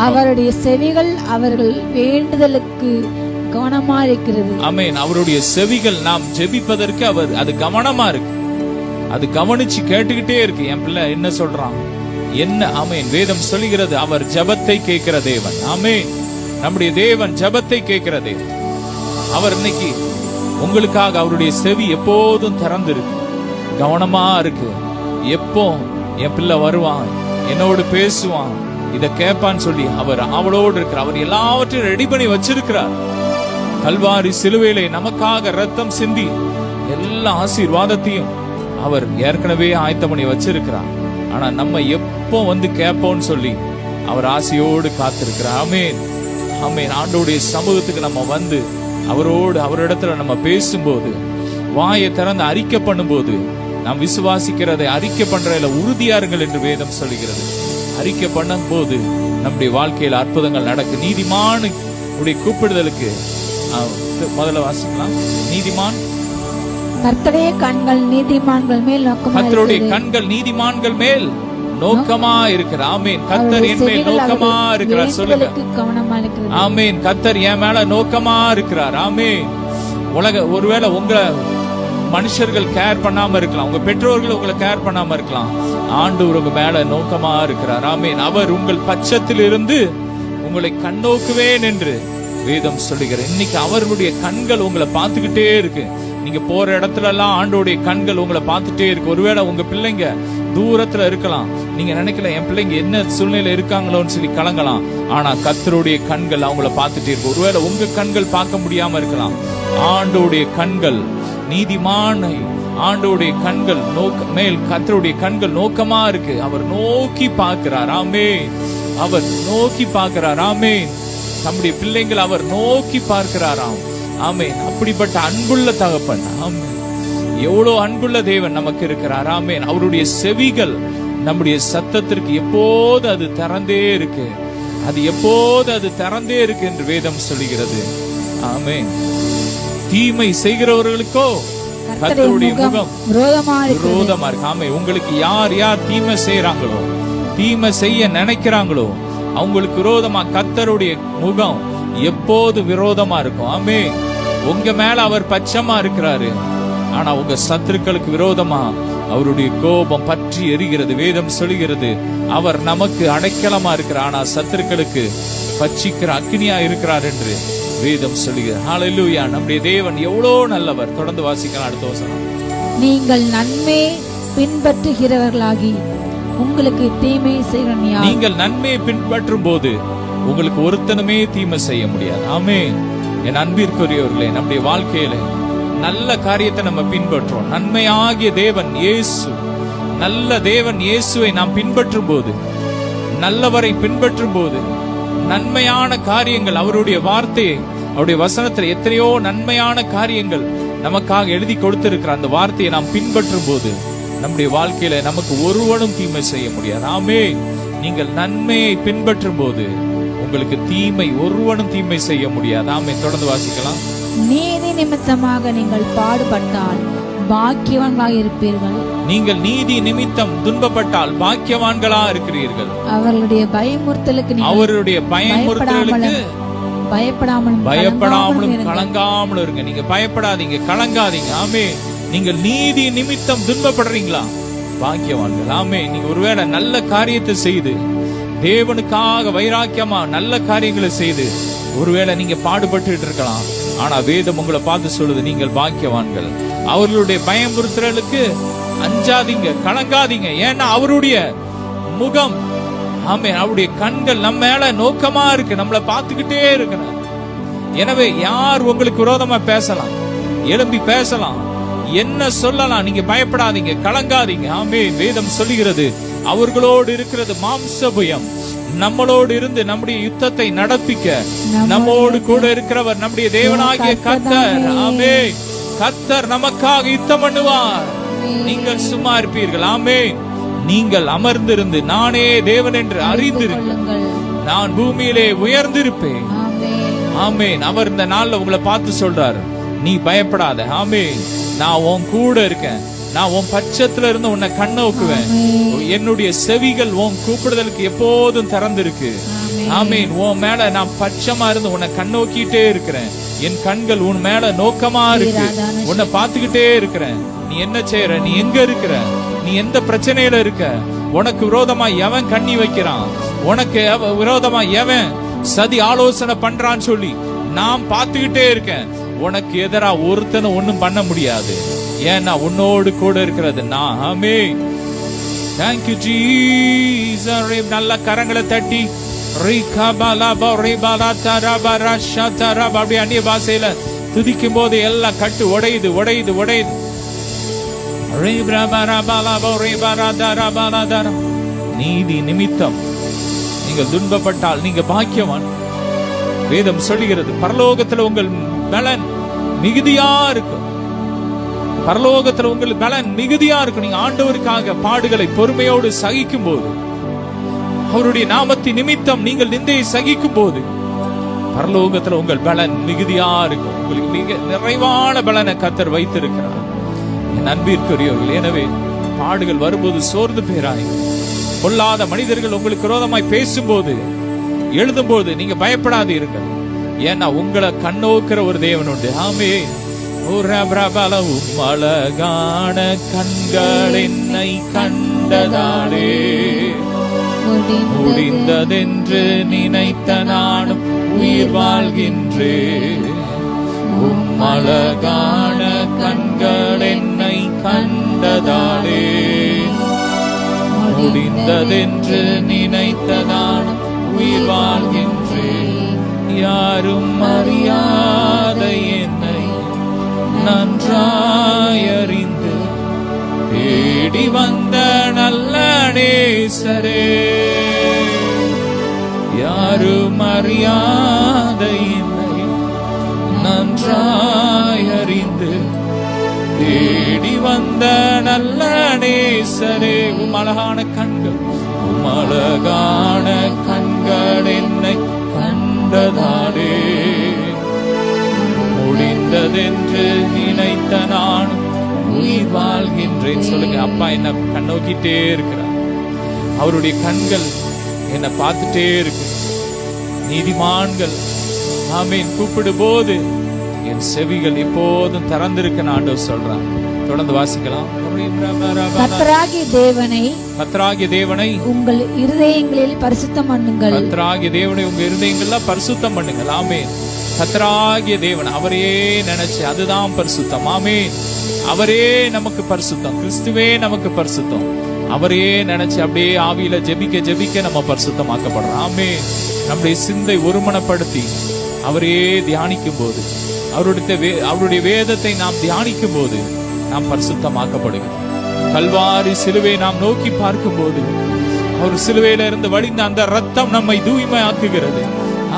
அவருடைய செவிகள் அவர்கள் வேண்டுதலுக்கு கவனமா இருக்கிறது. ஆமென். அவருடைய செவிகள் நாம் ஜெபிப்பதற்கு அது கவனமா இருக்கு. அது கவனிச்சு கேட்டுக்கிட்டே இருக்கு. என் பிள்ளை என்ன சொல்றான் என்ன. ஆமென். வேதம் சொல்லுகிறது அவர் ஜெபத்தை கேட்கிற தேவன். ஆமென். நம்முடைய தேவன் ஜெபத்தை கேட்கிற தேவன். அவர் இன்னைக்கு உங்களுக்காக அவருடைய செவி எப்போதும் திறந்திருக்கு, கவனமா இருக்கு. எப்போ என் பிள்ளை வருவான், என்னோடு பேசுவான், இத கேட்பான்னு சொல்லி அவர் அவளோடு இருக்கிறார். அவர் எல்லாவற்றையும் ரெடி பண்ணி வச்சிருக்கிறார். கல்வாரி சிலுவையிலே நமக்காக ரத்தம் சிந்தி எல்லா ஆசீர்வாதத்தையும் அவர் ஏற்கனவே ஆயத்தம் பண்ணி வச்சிருக்கிறார். ஆனா நம்ம எப்போ வந்து கேட்போம்னு சொல்லி அவர் ஆசையோடு காத்திருக்கிறார். ஆமென். ஆமென். ஆண்டவருடைய சமூகத்துக்கு நம்ம வந்து அவரிடத்துல நம்ம பேசும்போது, வாயை திறந்து அறிக்கை பண்ணும்போது, நாம் விசுவாசிக்கிறதை அறிக்கை பண்றதுல உறுதியாருங்கள் என்று வேதம் சொல்லுகிறது. அறிக்கை பண்ணும் போது நம்முடைய வாழ்க்கையில் அற்புதங்கள் நடக்கும். நீதிமான் கூப்பிடுதலுக்கு முதல்ல வாசிக்கலாம். நீதிமான் கர்த்தருடைய கண்கள் நீதிமான்கள் மேல் நோக்கமா, கர்த்தருடைய கண்கள் நீதிமான்கள் மேல் நோக்கமா இருக்கிறார். ஆமென். கர்த்தர் என் மேல் நோக்கமா இருக்கிறார். சொல்லுங்க. ஆமென். கர்த்தர் என் மேல நோக்கமா இருக்கிறார். ஆமென். ஒருவேளை உங்களை மனுஷர்கள் கேர் பண்ணாம இருக்கலாம், உங்க பெற்றோர்கள் உங்களை கேர் பண்ணாம இருக்கலாம். ஆண்டவர் உங்க மேல நோக்கமா இருக்கிறார். ஆமென். அவர் உங்கள் பட்சத்தில் இருந்து உங்களை கண்ணோக்குவேன் என்று வேதம் சொல்லுகிறார். இன்னைக்கு அவருடைய கண்கள் உங்களை பார்த்துக்கிட்டே இருக்கு. நீங்க போற இடத்துல எல்லாம் ஆண்டோடைய கண்கள் உங்களை பார்த்துட்டே இருக்கு. ஒருவேளை உங்க பிள்ளைங்க தூரத்துல இருக்கலாம், நீங்க நினைக்கல என் பிள்ளைங்க என்ன சூழ்நிலை இருக்காங்களோன்னு சொல்லி கலங்கலாம். ஆனா கர்த்தருடைய கண்கள் அவங்கள பார்த்துட்டே இருக்கு. ஒருவேளை உங்க கண்கள் பார்க்க முடியாம இருக்கலாம். ஆண்டோடைய கண்கள் நீதிமானை, ஆண்டோடைய கண்கள் மேல் கர்த்தருடைய கண்கள் நோக்கமா இருக்கு. அவர் நோக்கி பார்க்கிறார். ஆமென். அவர் நோக்கி பார்க்கிறார். ஆமென். நம்முடைய பிள்ளைங்கள் அவர் நோக்கி பார்க்கிறாராம். ஆமென். அப்படிப்பட்ட அன்புள்ள தகப்பன். ஆமென். எவ்வளவு அன்புள்ள தேவன் நமக்கு இருக்கிறார். ஆமென். அவருடைய செவிகள் நம்முடைய சத்தத்திற்கு எப்போது அது திறந்தே இருக்கு. அது எப்போது அது திறந்தே இருக்கு என்று வேதம் சொல்லுகிறது. ஆமென். தீமை செய்கிறவர்களுக்கோ கர்த்தருடைய முகம் விரோதமா இருக்கு. ஆமென். உங்களுக்கு யார் யார் தீமை செய்யறாங்களோ, தீமை செய்ய நினைக்கிறாங்களோ, அவங்களுக்கு விரோதமா கர்த்தருடைய முகம் எப்போது விரோதமா இருக்கும். ஆமென். உங்க மேல அவர் பட்சமா இருக்கிறாரு. ஆனா உங்க சத்துருக்களுக்கு விரோதமா அவருடைய கோபம் பற்றி எரிகிறது. வேதம் சொல்லுகிறது அவர் நமக்கு அடைக்கலமா இருக்கிறார், ஆனா சத்துருக்களுக்கு பட்சிக்கிற அக்னியா இருக்கிறார் என்று வேதம் சொல்லுகிறது. ஹல்லேலூயா. நம்முடைய தேவன் எவ்வளவு நல்லவர். தொடர்ந்து வாசிக்கலாம். அடுத்த வசனம். நீங்கள் நன்மை பின்பற்றுகிறவர்களாகி உங்களுக்கு தீமை செய்கிறவன் யார்? நீங்கள் நன்மையை பின்பற்றும் போது உங்களுக்கு ஒருத்தனுமே தீமை செய்ய முடியாது. ஆமென். என் அன்பிற்குரியவர்களே, நம்முடைய வாழ்க்கையில நல்ல காரியத்தை நம்ம பின்பற்றோம். நன்மையாகிய தேவன் இயேசு, நல்ல தேவன் இயேசுவை நாம் பின்பற்றும் போது, நல்லவரை பின்பற்றும் போது, நன்மையான காரியங்கள் அவருடைய வார்த்தையை, அவருடைய வசனத்தில் எத்தனையோ நன்மையான காரியங்கள் நமக்காக எழுதி கொடுத்திருக்கிற அந்த வார்த்தையை நாம் பின்பற்றும் போது நம்முடைய வாழ்க்கையில நமக்கு ஒருவனும் தீமை செய்ய முடியாது. ஆமென். நீங்கள் நன்மையை பின்பற்றும் போது உங்களுக்கு தீமை ஒருவனும் தீமை செய்ய முடியாது. ஆமென். தொடர்ந்து வாசிக்கலாம். நீதி நிமித்தமாக நீங்கள் பாடுபட்டால் பாக்கியவான்களாக இருப்பீர்கள். நீங்கள் நீதி நிமித்தம் துன்பப்பட்டால் பாக்கியவான்களா இருக்கிறீர்கள். அவருடைய பயமுறுத்தலுக்கு பயப்படாமலும் கலங்காமலும் இருங்க. நீங்க பயப்படாதீங்க, கலங்காதீங்க. ஆமென். நீங்கள் நீதி நிமித்தம் துன்பப்படுறீங்களா? பாக்கியவான்கள். ஆமென். நீங்க ஒருவேளை நல்ல காரியத்தை செய்து, தேவனுக்காக வைராக்கியமா நல்ல காரியங்களை செய்து ஒருவேளை நீங்க பாடுபட்டு இருக்கலாம். ஆனா வேதம் உங்களை பார்த்து சொல்லுது நீங்கள் பாக்கியவான்கள். அவர்களுடைய பயமுறுத்தலுக்கு அஞ்சாதீங்க, கலங்காதீங்க. ஏன்னா அவருடைய முகம், ஆமென், அவருடைய கண்கள் நம்ம மேல நோக்கமா இருக்கு, நம்மளை பார்த்துக்கிட்டே இருக்கிறார். எனவே யார் உங்களுக்கு விரோதமா பேசலாம், எழும்பி பேசலாம், என்ன சொல்லலாம், நீங்க பயப்படாதீங்க, கலங்காதீங்க. ஆமென். வேதம் சொல்லுகிறது அவர்களோடு இருக்கிறது மாம்ச பயம், நம்மளோடு இருந்து நம்முடைய யுத்தத்தை நடப்பிக்க நம்மோடு கூட இருக்கிறவர் நம்முடைய தேவனாகிய கர்த்தர். ஆமென். கர்த்தர் நமக்காக யுத்தம் பண்ணுவார். நீங்கள் சும்மா இருப்பீர்கள். ஆமென். நீங்கள் அமர்ந்திருந்து நானே தேவன் என்று அறிந்திருங்கள், நான் பூமியிலே உயர்ந்திருப்பேன். ஆமென். அவர் இந்த நாள்ல உங்களை பார்த்து சொல்றாரு, நீ பயப்படாத. ஆமென். நான் உன் கூட இருக்கேன், நான் உன் பட்சத்துல இருந்து உன்னை கண்ணோக்குவேன். என்னுடைய செவிகள் உன் கூப்பிடுதலுக்கு எப்போதும் திறந்திருக்கு. ஆமீன். உன் மேல நான் பட்சமா இருந்து உன்னை கண்ணோக்கிட்டே இருக்கிறேன். என் கண்கள் உன் மேல நோக்கமா இருக்கு. உன்னை பார்த்துக்கிட்டே இருக்கிறேன். நீ என்ன செய்யற, நீ எங்க இருக்கிற, நீ எந்த பிரச்சனையில இருக்க, உனக்கு விரோதமா எவன் கண்ணி வைக்கிறான், உனக்கு விரோதமா எவன் சதி ஆலோசனை பண்றான்னு சொல்லி நான் பார்த்துக்கிட்டே இருக்கேன். உனக்கு எதிரா ஒருத்தனை ஒண்ணும் பண்ண முடியாது. ஏன்னா உன்னோடு கூட இருக்கிறது நான். ஆமென். Thank you Jesus. நல்ல கரங்களை தட்டி அப்படி அந்நிய பாஷையில துதிக்கும் போது எல்லாம் கட்டு உடையுது உடையுது உடையுது. நீதி நிமித்தம் நீங்கள் துன்பப்பட்டால் நீங்க பாக்கியவான். வேதம் சொல்லுகிறது பரலோகத்துல உங்கள் பலன் மிகுதியா இருக்கும். பரலோகத்துல உங்கள் பலன் மிகுதியா இருக்கும். நீங்க ஆண்டவருக்காக பாடுகளை பொறுமையோடு சகிக்கும் போது, அவருடைய நாமத்தின் நிமித்தம் நீங்கள் நிந்தையை சகிக்கும் போது, பரலோகத்துல உங்கள் பலன் மிகுதியா இருக்கும். உங்களுக்கு மிக நிறைவான பலனை கர்த்தர் வைத்திருக்கிறார். என் அன்பிற்குரியவர்கள், எனவே பாடுகள் வரும்போது சோர்ந்து போயிராய். பொல்லாத மனிதர்கள் உங்களுக்கு விரோதமாய் பேசும்போது, எழுதும்போது நீங்க பயப்படாதீர்கள். ஏன்னா உங்களை கண்ணோக்கிற ஒரு தேவன் உண்டு. ஆமென். அழகான கண்கள் என்னை கண்டதாலே முடிந்ததென்று நினைத்த நானும் உயிர் வாழ்கின்றேன். அழகான கண்கள் என்னை கண்டதாலே முடிந்ததென்று நினைத்த நானும் உயிர் வாழ்கின்றேன். யாரும் அறியாத என்னை நன்றாய் அறிந்து தேடி வந்த நல்ல நேசரே, யாரும் அறியாத என்னை நன்றாய் அறிந்து தேடி வந்த நல்ல நேசரே. அழகான கண்கள், அழகான கண்கள் என்னை கண்டதாலே முடிந்ததென்று நினைத்த நான் உயிர் வாழ்கின்றேன். சொல்லுங்க, அப்பா என்ன கண்ணோக்கிட்டே இருக்கிறார். அவருடைய கண்கள் என்ன பார்த்துட்டே இருக்கு. நீதிமான்கள் ஆமீன் கூப்பிடும் போது என் செவிகள் எப்போதும் திறந்திருக்க ஆண்டவர் சொல்றார். தொடர்ந்து வாசிக்கலாம். கர்த்தராகிய தேவனை உங்கள் இருதயங்களில் பரிசுத்தம் பண்ணுங்கள். கர்த்தராகிய தேவனை உங்க இருதயங்கள்ல பரிசுத்தம் பண்ணுங்கள். ஆமென். கர்த்தராகிய தேவன் அவரையே நினைச்சு, அதுதான் பரிசுத்தம். ஆமென். அவரே நமக்கு பரிசுத்தம். கிறிஸ்துவே நமக்கு பரிசுத்தம். அவரையே நினைச்சு அப்படியே ஆவியில ஜெபிக்க ஜெபிக்க நம்ம பரிசுத்தமாக்கப்படுறோம். ஆமென். நம்முடைய சிந்தை ஒருமனப்படுத்தி அவரையே தியானிக்கும் போது, அவருடைய வேதத்தை நாம் தியானிக்கும் போது நாம் பரிசுத்தமாக்கப்படுகிறோம். கல்வாரி சிலுவை நாம் நோக்கி பார்க்கும் போது அவர் சிலுவையில இருந்து வடிந்த அந்த ரத்தம் நம்மை தூய்மையாக்குகிறது.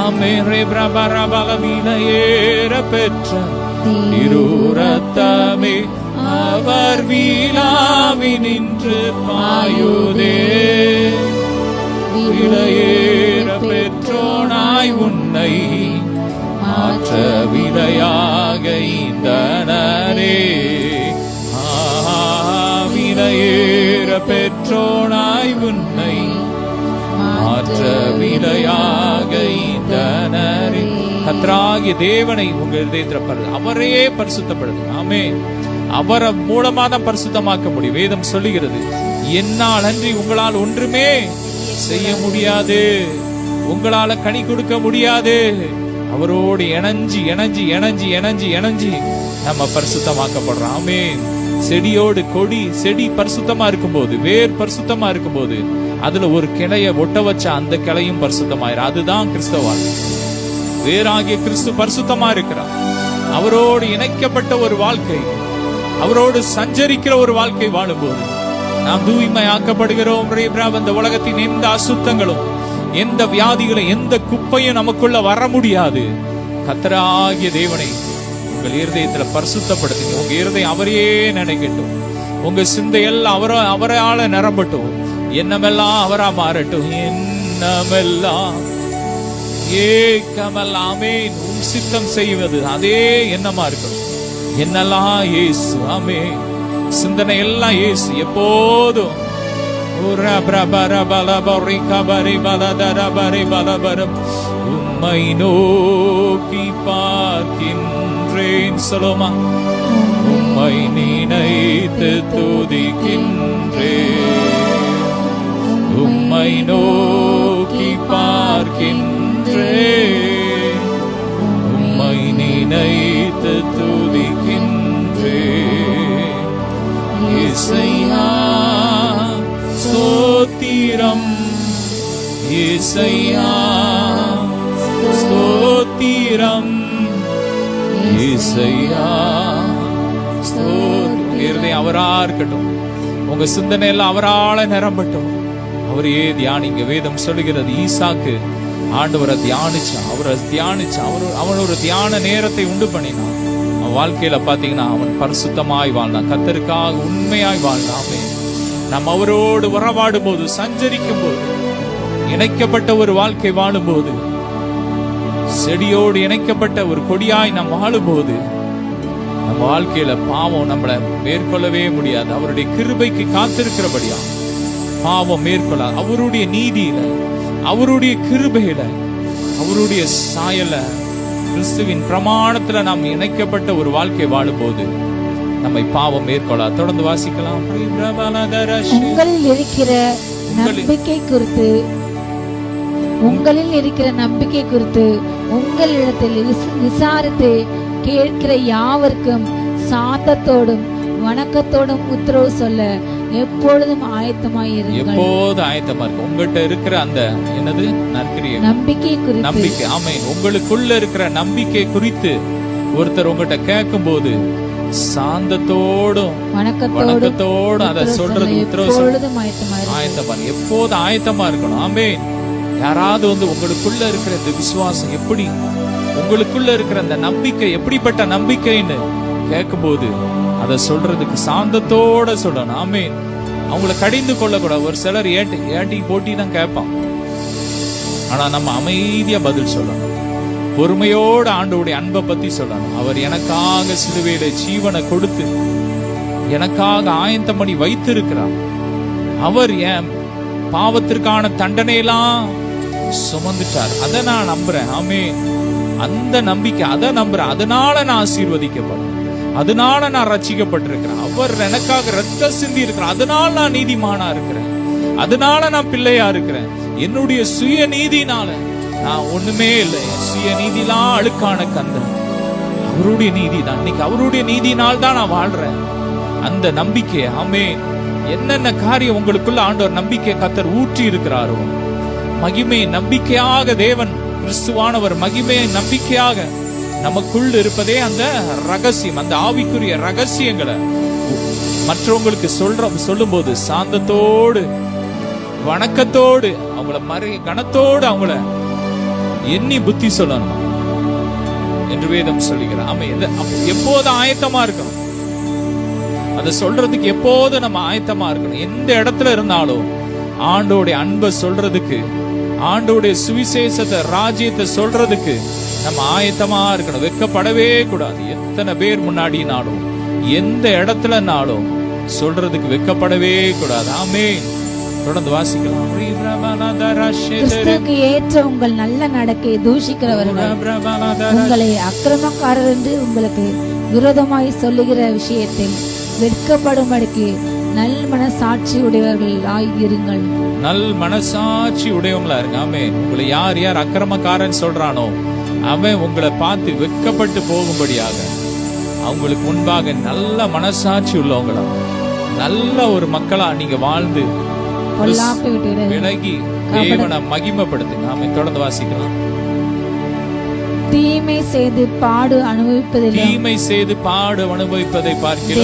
ஆமென். ஏற பெற்ற ரத்தமே அவர் வீணாவி நின்று பாயுதே. விலையேற பெற்றோனாய் உன்னை மாற்ற விலையாக இந்தனரே. விலையேற பெற்றோனாய் உன்னை மாற்ற விலையாக இந்தனரே. கர்த்தராகிய தேவனை உங்க இதயத்தில் அவரையே பரிசுத்தப்படுது. ஆமென். அவரை மூலமா தான் பரிசுத்தமாக்க முடியும். வேதம் சொல்லுகிறது, என்னால் அன்றி உங்களால் ஒன்றுமே செய்ய முடியாது, உங்களால கனி கொடுக்க முடியாது. அவரோடு இணைஞ்சி இணைஞ்சி இணைஞ்சி இணைஞ்சி இணைஞ்சி நம்ம பரிசுத்தமாக்கப்படுறோம். ஆமென். செடியோடு செடி பரிசுத்தமா இருக்கும் போது, வேர் பரிசுத்தமா இருக்கும் போது, அதுல ஒரு கிளைய ஒட்ட வச்ச அந்த கிளையும் பரிசுத்தமாயிரும். அதுதான் கிறிஸ்தவ வாழ்க்கை. வேறாகிய கிறிஸ்து பரிசுத்தமா இருக்கிறார். அவரோடு இணைக்கப்பட்ட ஒரு வாழ்க்கை, அவரோடு சஞ்சரிக்கிற ஒரு வாழ்க்கை வாழும்போது நாம் தூய்மையாக்கப்படுகிறோம். இந்த உலகத்தின் எந்த அசுத்தங்களும், எந்த வியாதிகளும், எந்த குப்பையும் நமக்குள்ள வர முடியாது. கர்த்தராகிய தேவனை உங்கள் இருதயத்துல பரிசுத்தப்படுத்துங்க. உங்க இருதயம் அவரையே நினைக்கட்டும். உங்க சிந்தையெல்லாம் அவரால நிரம்பட்டும். எண்ணமெல்லாம் அவரா மாறட்டும். எண்ணமெல்லாம் ஏக்கமெல்லாமே உன் சித்தம் செய்வது அதே எண்ணமா இருக்கணும். என்னெல்லாம் இயேசு. ஆமென். சிந்தனை எல்லாம் இயேசு. எப்போதும் உம்மை நோக்கி பார்க்கின்றேன். சொல்லுமா, உம்மை நினைத்து துதிக்கின்றேன். உம்மை நோக்கி பார்க்கின்றேன். உம்மை நினைத்து துதிக்கின்றேன். இயேசையா ஸ்தோத்திரம், இயேசையா ஸ்தோத்திரம், இயேசையா ஸ்தோத்திரம். இருதயம் அவரா இருக்கட்டும், உங்க சிந்தனை எல்லாம் அவரால நிரம்பட்டும். அவரையே தியானிங்க. வேதம் சொல்லுகிறது, ஈசாக்கு ஆண்டவரை தியானிச்சான். அவரை தியானிச்சான். அவன் ஒரு தியான நேரத்தை உண்டு பண்ணினான். அவன் வாழ்க்கையில பாத்தீங்கன்னா அவன் பரிசுத்தமாய் வாழ்ந்தான், கர்த்தருக்காக உண்மையாய் வாழ்ந்தான். நாம் அவரோடு உறவாடும் போது, சஞ்சரிக்கும் போது, இணைக்கப்பட்ட ஒரு வாழ்க்கை வாழும் போது, செடியோடு இணைக்கப்பட்ட ஒரு கொடியாய் நாம் வாழும் போது, நம்ம வாழ்க்கையில பாவம் நம்மளை மேற்கொள்ளவே முடியாது. அவருடைய கிருபைக்கு காத்திருக்கிறபடியா பாவம் மேற்கொள்ளாது. அவருடைய நீதியில, அவருடைய கிருபையில, அவருடைய சாயல, கிறிஸ்துவின் பிரமாணத்துல நாம் இணைக்கப்பட்ட ஒரு வாழ்க்கை வாழும் போது நம்மை பாவம் மேற்கொள்ளாது. தொடர்ந்து வாசிக்கலாம். உங்களில் இருக்கிற நம்பிக்கை குறித்து, உங்களில் இருக்கிற நம்பிக்கை குறித்து உங்களிடத்தில் விசாரித்து கேட்கிற யாவருக்கும் சாந்தத்தோடும் வணக்கத்தோடும் உத்தரவு சொல்ல எப்பொழுதும் ஆயத்தமாயிருங்கள். எப்போது ஆயத்தமா இருக்கு. உங்ககிட்ட இருக்கிற அந்த என்னது நம்பிக்கை குறித்து, நம்பிக்கை. ஆமென். உங்களுக்குள்ள இருக்கிற நம்பிக்கை குறித்து ஒருத்தர் உங்ககிட்ட கேட்கும் போது சாந்தத்தோடும் வணக்கத்தோடும் அதை சொல்றது உத்தரவு ஆயத்தமா, எப்போது ஆயத்தமா இருக்கணும். ஆமென். யாராவது உங்களுக்குள்ள இருக்கிற இந்த விசுவாசம் எப்படி, உங்களுக்குள்ள இருக்கிற அந்த நம்பிக்கை எப்படிப்பட்ட நம்பிக்கைன்னு கேட்கும் போது அதை சொல்றதுக்கு சாந்தத்தோட சொல்லணும். ஆமென். அவங்கள கடிந்து கொள்ளக்கூடாது. ஒரு சிலர் ஏட்டி போட்டி தான் கேட்பான். ஆனா நம்ம அமைதியா பதில் சொல்லணும். பொறுமையோட ஆண்டவருடைய அன்பை பத்தி சொல்லணும். அவர் எனக்காக சிலுவையில ஜீவனை கொடுத்து எனக்காக ஆயத்தம் பண்ணி வைத்திருக்கிறார். அவர் என் பாவத்திற்கான தண்டனையெல்லாம் சுமந்துட்டார். அதை நான் நம்புறேன். ஆமென். அந்த நம்பிக்கை, அதை நம்புறேன். அதனால நான் ஆசீர்வதிக்கப்பட்டேன், அதனால நான் ரட்சிக்கப்பட்டிருக்கிறேன். அவர் எனக்காக ரத்தம் சிந்தி இருக்கிறார், அதனால நான் நீதிமானா இருக்கிறேன், அதனால நான் பிள்ளையா இருக்கிறேன். என்னுடைய சுய நீதினால நான் ஒண்ணுமே இல்லை. சுய நீதிலாம் அழுக்கான கந்தன். அவருடைய நீதி தான். இன்னைக்கு அவருடைய நீதினால் தான் நான் வாழ்றேன். அந்த நம்பிக்கை. ஆமென். என்னென்ன காரியம் உங்களுக்குள்ள ஆண்டவர் நம்பிக்கை கர்த்தர் ஊற்றி இருக்கிறாரோ, மகிமை நம்பிக்கையாக தேவன் கிறிஸ்துவானவர் மகிமையை நம்பிக்கையாக நமக்குள் இருப்பதே அந்த ரகசியம். அந்த ஆவிக்குரிய ரகசியங்களை மற்றவங்களுக்கு சொல்லும் போது சாந்தத்தோடு வணக்கத்தோடு அவங்கள கணத்தோடு அவங்கள எண்ணி புத்தி சொல்லணும் என்று வேதம் சொல்லுகிறார். ஆமா, எப்போது ஆயத்தமா இருக்கணும். அதை சொல்றதுக்கு எப்போது நம்ம ஆயத்தமா இருக்கணும். எந்த இடத்துல இருந்தாலும் ஆண்டோடைய அன்பை சொல்றதுக்கு, ஆண்டோடைய சுவிசேஷத்தை, ராஜ்யத்தை சொல்றதுக்கு நம்ம ஆயத்தமா இருக்கணும். வெட்கப்படவே கூடாது. எத்தனை பேர் முன்னாடினாலும் எந்த இடத்துலனாலும் சொல்றதுக்கு வெட்கப்படவே கூடாது. ஆமென். தொடர்ந்து வாசிக்கலாம். கிறிஸ்துவுக்கு ஏற்ற உங்கள் நல்ல நடக்கை தூஷிக்கிறவர்கள் உங்களை அக்கிரமக்காரர் என்று உங்களுக்கு விரோதமாய் சொல்லுகிற விஷயத்தில் வெட்கப்படும்படிக்கு நல் மனசாட்சி உடையவர்களாய் இருங்கள். நல் மனசாட்சி உடையவங்களா இருங்க. ஆமென். உங்களை யார் யார் அக்கிரமக்காரன் சொல்றானோ அவன் உங்களை பார்த்து வெட்கப்பட்டு போகும்படியாக அவங்களுக்கு முன்பாக நல்ல மனசாட்சி உள்ளவங்களா, நல்ல ஒரு மக்களா நீங்க வாழ்ந்து விலகி தேவனை மகிமைப்படுத்துங்க. ஆமென். தொடர்ந்து வாசிக்கலாம். தீமை செய்து பாடு அனுபவிப்பதை பார்க்கிறோம்.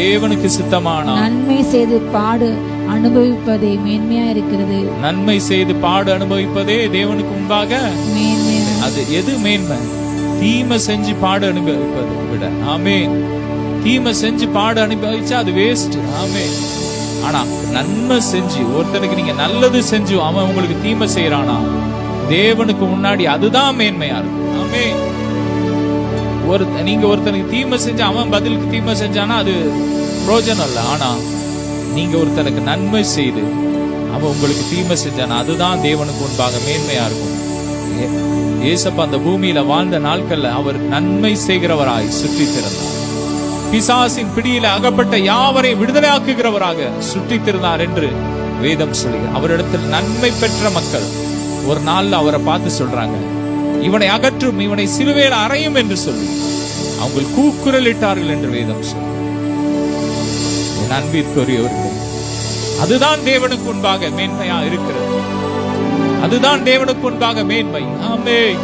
தேவனுக்கு சித்தமானால் நன்மை செய்து பாடு அனுபவிப்பதே மேன்மையா இருக்கிறது. நன்மை செய்து பாடு அனுபவிப்பதே தேவனுக்கு முன்பாக மேன்மையா. அது எது மேன்மை? தீமை செஞ்சு பாடு அனுபவிப்பதை விட. ஆமென். தீமை செஞ்சு பாடு அனுபவிச்சா அது வேஸ்ட். ஆமென். ஆனா நன்மை செஞ்சு ஒருத்தனுக்கு நீங்க நல்லது செஞ்சு அவன் உங்களுக்கு தீமை செய்யறானா, தேவனுக்கு முன்னாடி அதுதான் மேன்மையா இருக்கும். ஆமென். நீங்க ஒருத்தனுக்கு தீமை செஞ்சு அவன் பதிலுக்கு தீமை செஞ்சானா அது பிரயோஜனம் இல்லை. ஆனா நீங்க ஒருத்தனுக்கு நன்மை செய்து அவன் உங்களுக்கு தீமை செஞ்சான், அதுதான் தேவனுக்கு முன்பாக மேன்மையா இருக்கும். ஏசப்பா அந்த பூமியில வாழ்ந்த நாட்கள்ல அவர் நன்மை செய்கிறவராய் சுற்றி திறந்தார். பிசாசின் பிடியில அகப்பட்ட யாவரை விடுதலையாக்குகிறவராக சுற்றி திறந்தார் என்று வேதம் சொல்லுகிறார். அவரிடத்தில் நன்மை பெற்ற மக்கள் ஒரு நாள்ல அவரை பார்த்து சொல்றாங்க, இவனை அகற்றும், இவனை சிலுவையில் அறையும் என்று சொல்லி அவங்க கூக்குரல் இட்டார்கள் என்று வேதம் சொல்லுகிறார். என் அன்பிற்குரியவர்களே, அதுதான் தேவனுக்கு முன்பாக மேன்மையா இருக்கிறது. அதுதான் தேவனுக்கு முன்பாக மேன்மை. ஆமென்.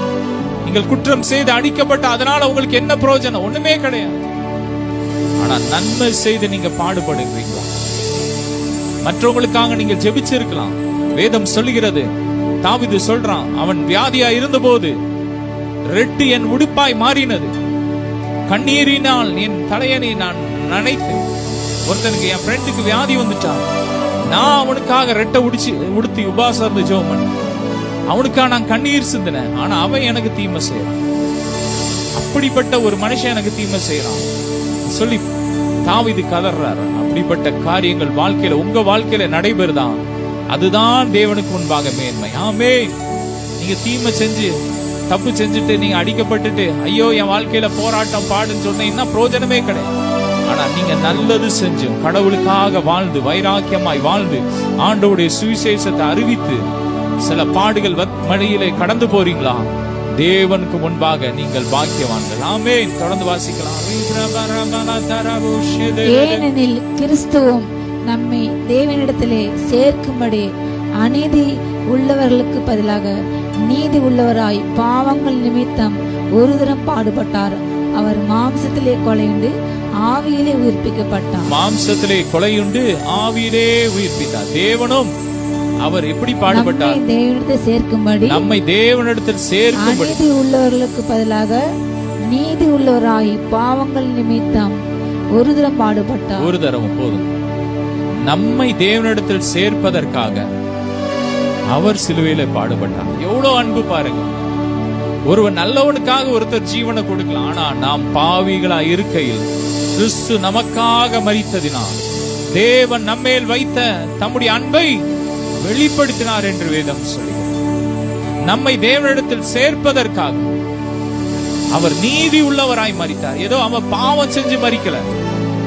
நீங்கள் குற்றம் செய்து அடிக்கப்பட்ட அதனால உங்களுக்கு என்ன பிரயோஜனம்? ஒண்ணுமே கிடையாது. ஆனா நன்மை செய்து நீங்க பாடுபடுகிறீங்களா? மற்றவங்களுக்காக நீங்க ஜெபிச்சிருக்கலாம். வேதம் சொல்லுகிறது, தாவீது சொல்றான், அவன் வியாதியா இருந்தபோது ரெட்டு என் உடுப்பாய் மாறினது, கண்ணீரினால் என் தலையணை நான் நனைத்தேன். ஒருத்தனுக்கு, என் ஃப்ரெண்டுக்கு வியாதி வந்துட்டான், நான் அவனுக்காக ரெட்டை உடுத்தி உபாசம் இருந்து ஜெபம் பண்ணேன். அவனுக்காக நான் கண்ணீர் சிந்தினேன். ஆனா அவன் எனக்கு தீமை செய்யறான். அப்படிப்பட்ட ஒரு மனுஷன் எனக்கு தீமை செய்யறான் சொல்லி தாவீது கதறாரு. அப்படிப்பட்ட காரியங்கள் வாழ்க்கையில, உங்க வாழ்க்கையில நடைபெறுதான். அதுதான் தேவனுக்கு முன்பாக மேன்மை. ஆமென். நீங்க தீமை செஞ்சு தப்பு செஞ்சுட்டு நீங்க அடிக்கப்பட்டுட்டு ஐயோ என் வாழ்க்கையில போராட்டம் பாடுன்னு சொன்னீங்கன்னா பிரயோஜனமே கிடையாது. ஆனா நீங்க நல்லது செஞ்சும் கடவுளுக்காக வாழ்ந்து வைராக்கியமாய் வாழ்ந்து ஆண்டவருடைய சுவிசேஷத்தை அறிவித்து சில பாடுகள் மழையிலே கடந்து போறீங்களா, தேவனுக்கு முன்பாக நீங்கள் பாக்கியவான்கள். ஆமென். தொடர்ந்து வாசிக்கலாம். ஏனெனில் கிறிஸ்துவும் நம்மை தேவனிடத்திலே சேர்க்கும்படி அநீதி உள்ளவர்களுக்கு பதிலாக நீதி உள்ளவராய் பாவங்கள் நிமித்தம் ஒரு தரம் பாடுபட்டார். அவர் மாம்சத்திலே கொலையுண்டு ஆவியிலே உயிர்ப்பிக்கப்பட்டார். மாம்சத்திலே கொலையுண்டு ஆவியிலே உயிர்ப்பித்தார். தேவனும் அவர் எப்படி பாடுபட்டார்? தேவனிடத்தில் சேர்க்கும்படி, நம்மை தேவனிடத்தில் சேர்க்கும்படி அநீதி உள்ளவர்களுக்கு பதிலாக நீதி உள்ளவராய் பாவங்கள் நிமித்தம் ஒரு தரம் பாடுபட்டார். ஒரு தரம் போதும். நம்மை தேவனிடத்தில் சேர்ப்பதற்காக அவர் சிலுவையில பாடுபட்டார். எவ்வளவு அன்பு பாருங்க. ஒருவன் நல்லவனுக்காக ஒருத்தர் ஜீவனை கொடுக்கலாம். ஆனா நாம் பாவிகளா இருக்கையில் கிறிஸ்து நமக்காக மரித்ததினால் தேவன் நம்மேல் வைத்த தம்முடைய அன்பை வெளிப்படுத்தினார் என்று வேதம் சொல்லுகிறது. நம்மை தேவனிடத்தில் சேர்ப்பதற்காக அவர் நீதி உள்ளவராய் மரித்தார். ஏதோ அவன் பாவம் செஞ்சு மரிக்கல.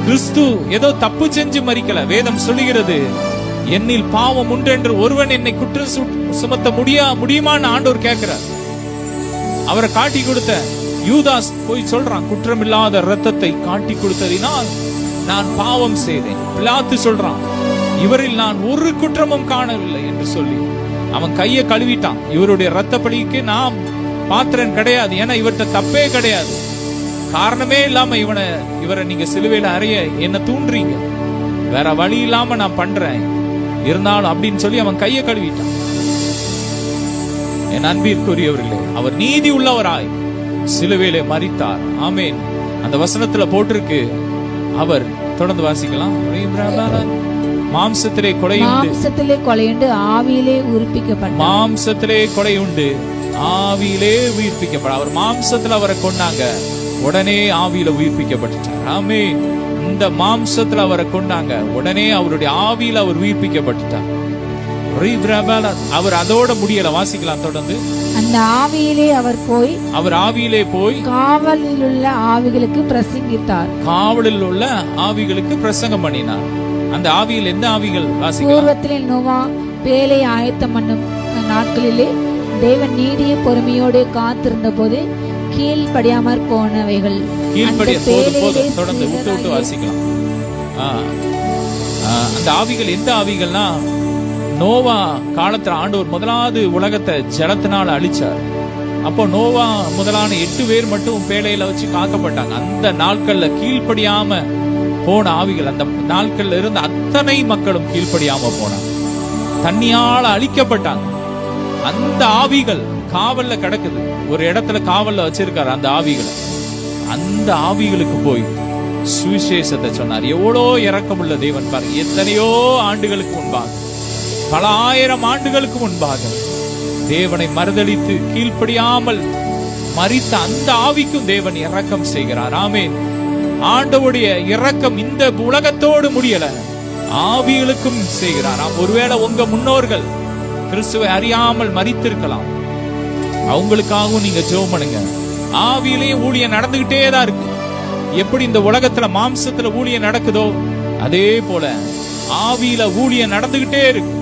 கிறிஸ்து ஏதோ தப்பு செஞ்சு மரிக்கல. வேதம் சொல்லுகிறது, என்னில் பாவம் உண்டு என்று ஒருவன் என்னை குற்றம் சுமத்த முடியுமான்னு ஆண்டவர் கேட்கிறார். அவரை காட்டி கொடுத்த யூதாஸ் போய் சொல்றான், குற்றமில்லாத இரத்தத்தை காட்டி கொடுத்ததினால் நான் பாவம் செய்தேன். பிலாத்து சொல்றான், இவரில் நான் ஒரு குற்றமும் காணவில்லை என்று சொல்லி அவன் கையை கழுவிட்டான். இவருடைய இரத்த பழிக்கு நாம் பாத்திரன் கிடையாது, ஏன்னா இவர்கிட்ட தப்பே கிடையாது. காரணமே இல்லாம இவரை நீங்க சிலுவையில அறைய என்ன தூண்டுறீங்க, வேற வழி இல்லாம நான் பண்றேன் இருந்தாலும் அப்படின்னு சொல்லி அவன் கையை கழுவிட்டான். என் அன்பிற்குரியவர்களே, அவர் நீதி உள்ளவராய் சிலுவையிலே மரித்தார். ஆமென். அந்த வசனத்துல போட்டிருக்கு. அவர் தொடர்ந்து வாசிக்கலாம். மாம்சத்திலே கொலையுண்டு ஆவியிலே உயிர்ப்பிக்கப்பட்டார். மாம்சத்திலே கொலையுண்டு ஆவியிலே உயிர்ப்பிக்கப்பட்டார். அவர் மாம்சத்துல அவரை கொண்டாங்க, உடனே ஆவியில உயிர்ப்பிக்கப்பட்டார். ஆமென். இந்த மாம்சத்துல அவரை கொண்டாங்க, உடனே அவருடைய ஆவியில அவர் உயிர்ப்பிக்கப்பட்டார். அவர் அதோட முடியல. வாசிக்கலாம் தொடர்ந்து. அந்த ஆவியிலே அவர் ஆவியிலே போய் காவலில் உள்ள ஆவிகளுக்கு பிரசங்கித்தார். காவலில் உள்ள ஆவிகளுக்கு பிரசங்கம் பண்ணினார். அந்த ஆவியில் எந்த ஆவிகள்? பூர்வத்திலே நோவா பேலை ஆயத்தம் பண்ணும் நாட்களிலே தேவன் நீடிய பொறுமையோடு காத்திருந்த போது கீழ்ப்படியாமற் போனவைகள். தொடர்ந்து விட்டு வாசிக்கலாம். அந்த ஆவிகள் எந்த ஆவிகள்னா, நோவா காலத்துல ஆண்டவர் முதலாவது உலகத்தை ஜலத்தினால அழிச்சார். அப்போ நோவா முதலான 8 பேர் மட்டும் பேழையில வச்சு காக்கப்பட்டாங்க. அந்த நாட்கள்ல கீழ்ப்படியாம போன ஆவிகள், அந்த நாட்கள்ல இருந்த அத்தனை மக்களும் கீழ்ப்படியாம போனாங்க, தண்ணியால அழிக்கப்பட்டாங்க. அந்த ஆவிகள் காவல்ல கிடக்குது, ஒரு இடத்துல காவல்ல வச்சிருக்காரு அந்த ஆவிகளை. அந்த ஆவிகளுக்கு போய் சுவிசேஷத்தை சொன்னார். எவ்வளோ இரக்கமுள்ள தேவன் பாருங்க. எத்தனையோ ஆண்டுகளுக்கு முன்பாக, பல ஆயிரம் ஆண்டுகளுக்கு முன்பாக தேவனை மறுதலித்து கீழ்ப்படியாமல் மரித்த அந்த ஆவிக்கும் தேவன் இரக்கம் செய்கிறார். ஆமென். ஆண்டவருடைய இரக்கம் இந்த உலகத்தோடு முடியல, ஆவிகளுக்கும் செய்கிறார். ஒருவேளை உங்க முன்னோர்கள் கிறிஸ்துவை அறியாமல் மரித்திருக்கலாம், அவங்களுக்காகவும் நீங்க ஜெபம் பண்ணுங்க. ஆவியிலேயும் ஊழியம் நடந்துகிட்டே தான் இருக்கு. எப்படி இந்த உலகத்துல மாம்சத்துல ஊழியம் நடக்குதோ அதே போல ஆவியில ஊழியம் நடந்துகிட்டே இருக்கு.